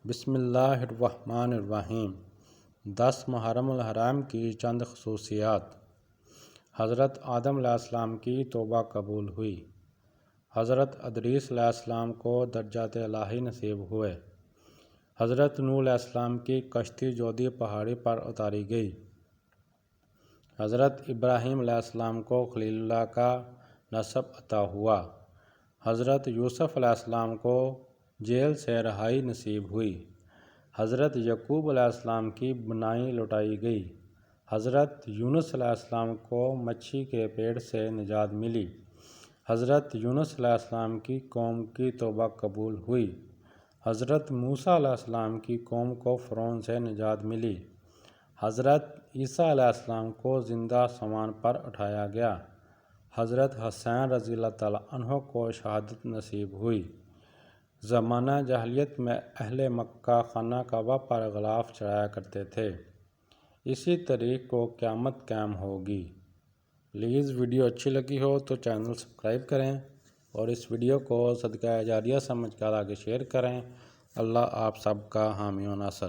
بسم اللہ الرحمن الرحیم 10 محرم الحرام کی چند خصوصیات۔ حضرت آدم علیہ السلام کی توبہ قبول ہوئی۔ حضرت ادریس علیہ السلام کو درجات الہی نصیب ہوئے۔ حضرت نوح علیہ السلام کی کشتی جودی پہاڑی پر اتاری گئی۔ حضرت ابراہیم علیہ السلام کو خلیل اللہ کا نسب عطا ہوا۔ حضرت یوسف علیہ السلام کو جیل سے رہائی نصیب ہوئی۔ حضرت یعقوب علیہ السلام کی بنائی لوٹائی گئی۔ حضرت یونس علیہ السلام کو مچھی کے پیٹ سے نجات ملی۔ حضرت یونس علیہ السلام کی قوم کی توبہ قبول ہوئی۔ حضرت موسیٰ علیہ السلام کی قوم کو فرعون سے نجات ملی۔ حضرت عیسیٰ علیہ السلام کو زندہ سامان پر اٹھایا گیا۔ حضرت حسین رضی اللہ تعالیٰ عنہ کو شہادت نصیب ہوئی۔ زمانہ جاہلیت میں اہل مکہ خانہ کعبہ پر غلاف چڑھایا کرتے تھے۔ اسی تاریخ کو قیامت قائم ہوگی۔ پلیز ویڈیو اچھی لگی ہو تو چینل سبسکرائب کریں اور اس ویڈیو کو صدقہ جاریہ سمجھ کر آگے شیئر کریں۔ اللہ آپ سب کا حامی و ناصر۔